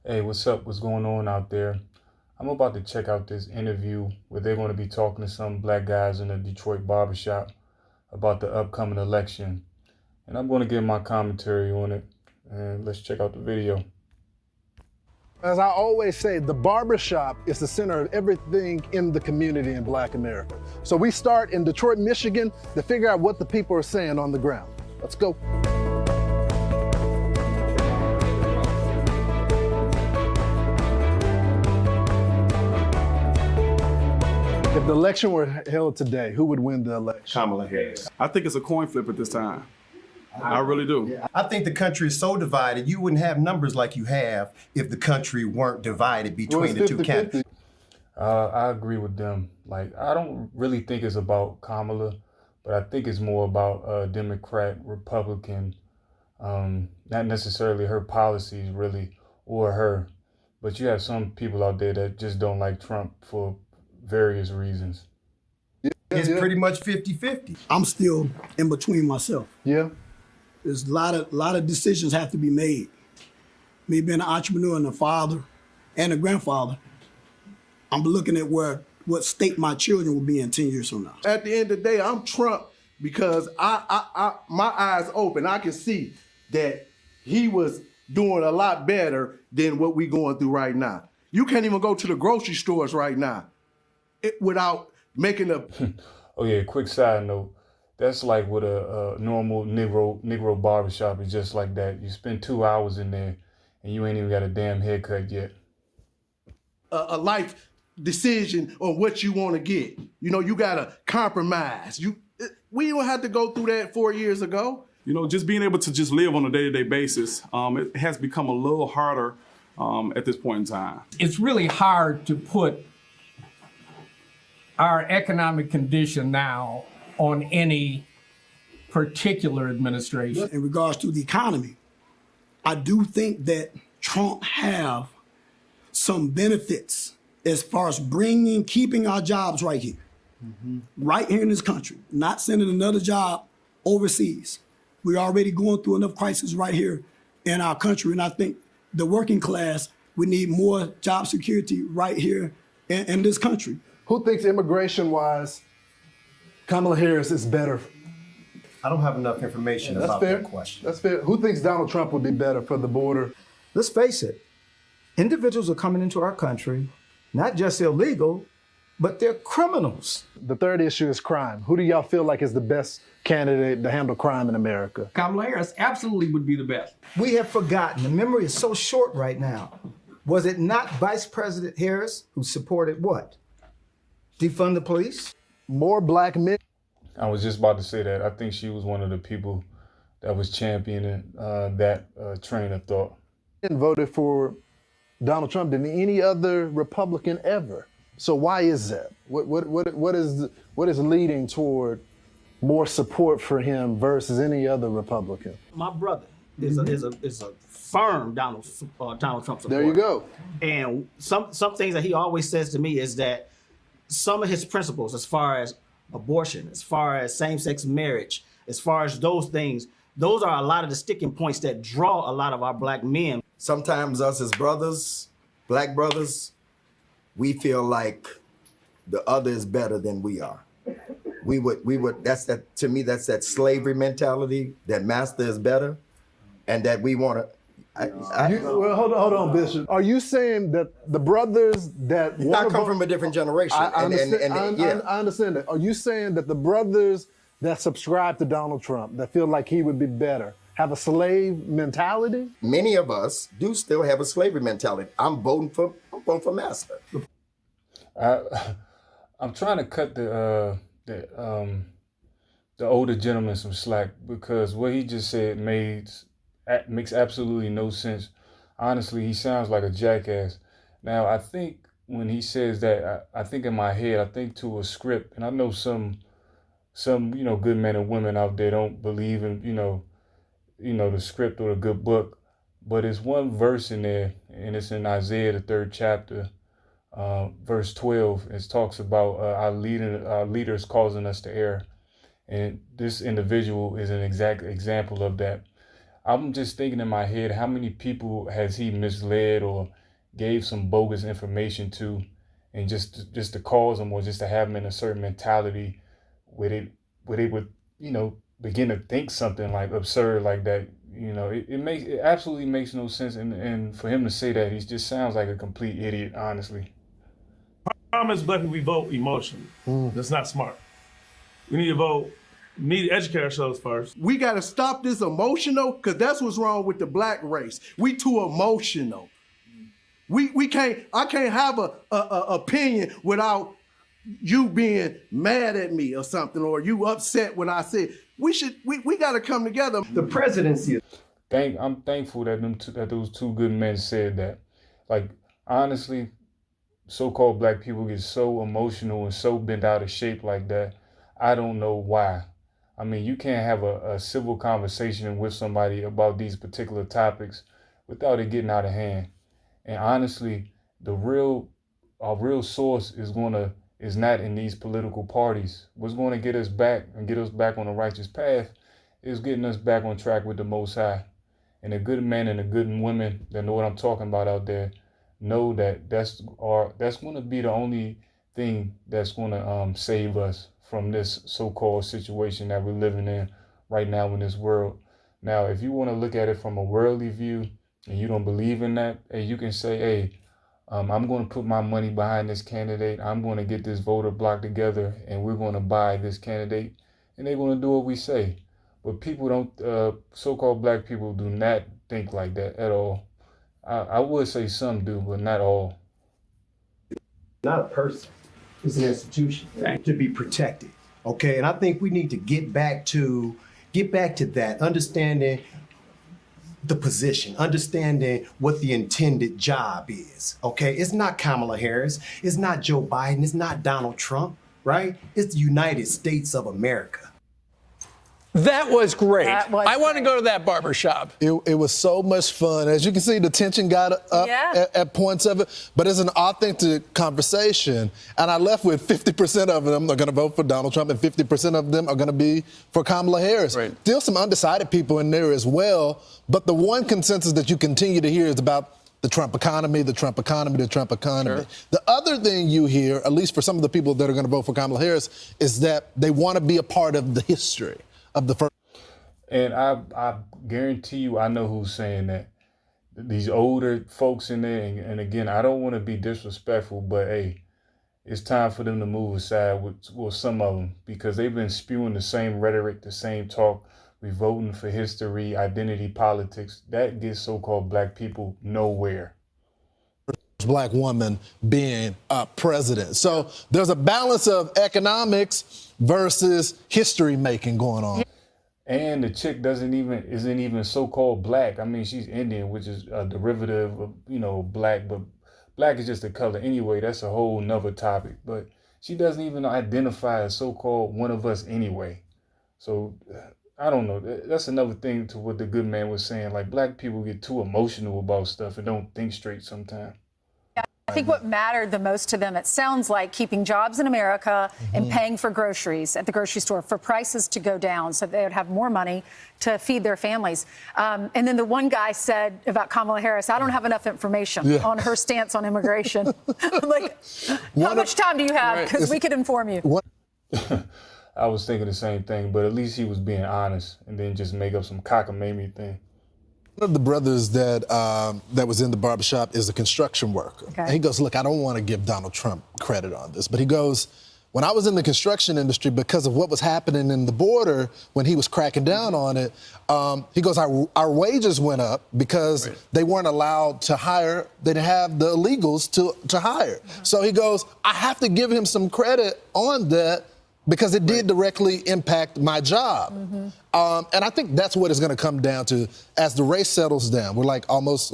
Hey, what's up? What's going on out there? I'm about to check out this interview where they're going to be talking to some black guys in a Detroit barbershop about the upcoming election. And I'm going to give my commentary on it. And let's check out the video. As I always say, the barbershop is the center of everything in the community in Black America. So we start in Detroit, Michigan to figure out what the people are saying on the ground. Let's go. If the election were held today, who would win the election? Kamala Harris. I think it's a coin flip at this time. I really do. I think the country is so divided, you wouldn't have numbers like you have if the country weren't divided between the two candidates. I agree with them. Like, I don't really think it's about Kamala, but I think it's more about Democrat, Republican, not necessarily her policies really, or her. But you have some people out there that just don't like Trump for various reasons. It's pretty much 50-50. I'm still in between myself. Yeah. There's a lot of decisions have to be made. Me being an entrepreneur and a father and a grandfather, I'm looking at what state my children will be in 10 years from now. At the end of the day, I'm Trump because my eyes open. I can see that he was doing a lot better than what we going through right now. You can't even go to the grocery stores right now without making a... Oh yeah, quick side note. That's like what a normal Negro barbershop is, just like that. You spend 2 hours in there and you ain't even got a damn haircut yet. A life decision on what you want to get. You know, you got to compromise. We don't have to go through that 4 years ago. You know, just being able to just live on a day-to-day basis, it has become a little harder at this point in time. It's really hard to put our economic condition now on any particular administration. In regards to the economy, I do think that Trump have some benefits as far as keeping our jobs right here. Right here in this country, not sending another job overseas. We're already going through enough crisis right here in our country, and I think the working class, we need more job security right here in this country. Who thinks immigration-wise, Kamala Harris is better? I don't have enough information about that question. That's fair. Who thinks Donald Trump would be better for the border? Let's face it, individuals are coming into our country, not just illegal, but they're criminals. The third issue is crime. Who do y'all feel like is the best candidate to handle crime in America? Kamala Harris absolutely would be the best. We have forgotten, the memory is so short right now. Was it not Vice President Harris who supported what? Defund the police? More black men. I was just about to say that. I think she was one of the people that was championing that train of thought. Voted for Donald Trump than any other Republican ever. So why is that? What is leading toward more support for him versus any other Republican? My brother is a firm Donald Trump supporter. There you go. And some things that he always says to me is that some of his principles, as far as abortion, as far as same-sex marriage, as far as those things, those are a lot of the sticking points that draw a lot of our black men. Sometimes us as brothers, black brothers, we feel like the other is better than we are. We would, to me, that's that slavery mentality, that master is better, and that we want to, well, hold on, Bishop. Are you saying that the brothers that I come from a different generation? I understand that. Are you saying that the brothers that subscribe to Donald Trump, that feel like he would be better, have a slave mentality? Many of us do still have a slavery mentality. I'm voting for master. I'm trying to cut the older gentleman some slack, because what he just said makes absolutely no sense. Honestly, he sounds like a jackass. Now, I think when he says that, I think in my head, I think to a script, and I know some good men and women out there don't believe in the script or the good book, but it's one verse in there, and it's in Isaiah the 3rd chapter, verse 12. It talks about our leaders causing us to err, and this individual is an exact example of that. I'm just thinking in my head, how many people has he misled or gave some bogus information to, and just to cause them or just to have them in a certain mentality where they would, begin to think something like absurd like that. It absolutely makes no sense. And for him to say that, he just sounds like a complete idiot, honestly. Problem is, black people, we vote emotionally. That's not smart. We need to vote. We need to educate ourselves first. We got to stop this emotional, because that's what's wrong with the black race. We too emotional. I can't have a opinion without you being mad at me or something, or you upset when I say we got to come together. The presidency. I'm thankful that those two good men said that. Like, honestly, so-called black people get so emotional and so bent out of shape like that. I don't know why. I mean, you can't have a civil conversation with somebody about these particular topics without it getting out of hand. And honestly, our real source is not in these political parties. What's going to get us back and get us back on the righteous path is getting us back on track with the Most High. And the good men and the good women that know what I'm talking about out there know that that's going to be the only thing that's going to save us from this so-called situation that we're living in right now in this world. Now, if you want to look at it from a worldly view and you don't believe in that, hey, you can say, hey, I'm going to put my money behind this candidate. I'm going to get this voter block together and we're going to buy this candidate, and they're going to do what we say. But people don't, so-called black people do not think like that at all. I would say some do, but not all. Not a person. It's an institution to be protected. Okay, and I think we need to get back to that, understanding the position, understanding what the intended job is. Okay, it's not Kamala Harris, it's not Joe Biden, it's not Donald Trump, right? It's the United States of America. That was great. I want to go to that barbershop. It was so much fun. As you can see, the tension got up at points of it, but it's an authentic conversation. And I left with 50% of them are going to vote for Donald Trump and 50% of them are going to be for Kamala Harris. Right. Still some undecided people in there as well, but the one consensus that you continue to hear is about the Trump economy, the Trump economy, the Trump economy. Sure. The other thing you hear, at least for some of the people that are going to vote for Kamala Harris, is that they want to be a part of the history of the first. And I guarantee you, I know who's saying that. These older folks in there, and again, I don't want to be disrespectful, but hey, it's time for them to move aside with some of them, because they've been spewing the same rhetoric, the same talk. We voting for history, identity politics. That gets so-called black people nowhere. Black woman being president. So there's a balance of economics versus history making going on. And the chick isn't even so-called black. I mean, she's Indian, which is a derivative of, black, but black is just a color. Anyway, that's a whole nother topic. But she doesn't even identify as so-called one of us anyway. So I don't know. That's another thing to what the good man was saying. Like, black people get too emotional about stuff and don't think straight sometimes. I think what mattered the most to them, it sounds like, keeping jobs in America and paying for groceries at the grocery store, for prices to go down so they would have more money to feed their families. And then the one guy said about Kamala Harris, I don't have enough information on her stance on immigration. Like, how much time do you have? Because we could inform you. I was thinking the same thing, but at least he was being honest and then just make up some cockamamie thing. One of the brothers that was in the barbershop is a construction worker. Okay. And he goes, look, I don't want to give Donald Trump credit on this, but he goes, when I was in the construction industry, because of what was happening in the border, when he was cracking down on it, he goes, our wages went up because they weren't allowed to hire. They didn't have the illegals to hire. So he goes, I have to give him some credit on that, because it did directly impact my job. And I think that's what it's going to come down to as the race settles down. We're almost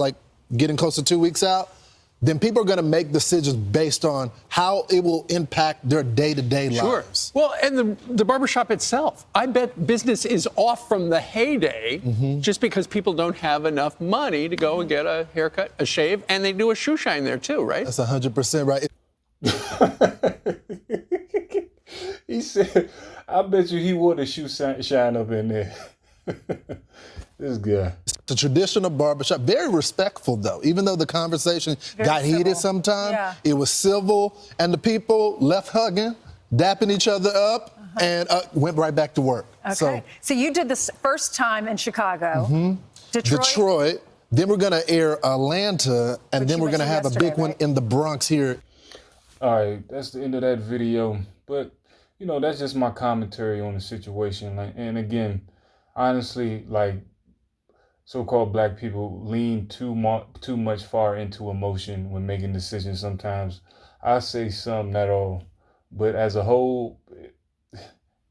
getting close to 2 weeks out. Then people are going to make decisions based on how it will impact their day-to-day lives. Well, and the barbershop itself, I bet business is off from the heyday just because people don't have enough money to go and get a haircut, a shave, and they do a shoe shine there too, right? That's 100% right. He said, I bet you he wore the shoe shine up in there. This guy. It's a traditional barbershop, very respectful though. Even though the conversation got heated sometimes, it was civil, and the people left hugging, dapping each other up, and went right back to work. Okay. So you did this first time in Chicago, Detroit. Then we're gonna air Atlanta, and then we're gonna have a big one in the Bronx here. All right, that's the end of that video. But you know, that's just my commentary on the situation. Like, and again, honestly, like, so-called black people lean too much far into emotion when making decisions. Sometimes I say some, not all, but as a whole,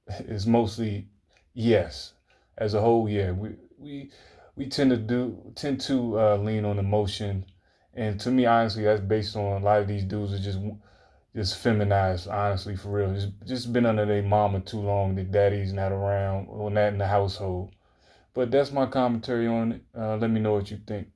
it's mostly yes. As a whole, yeah. We tend to lean on emotion, and to me, honestly, that's based on a lot of these dudes are just feminized. Honestly, for real, just been under their mama too long. Their daddy's not around or not in the household. But that's my commentary on it. Let me know what you think.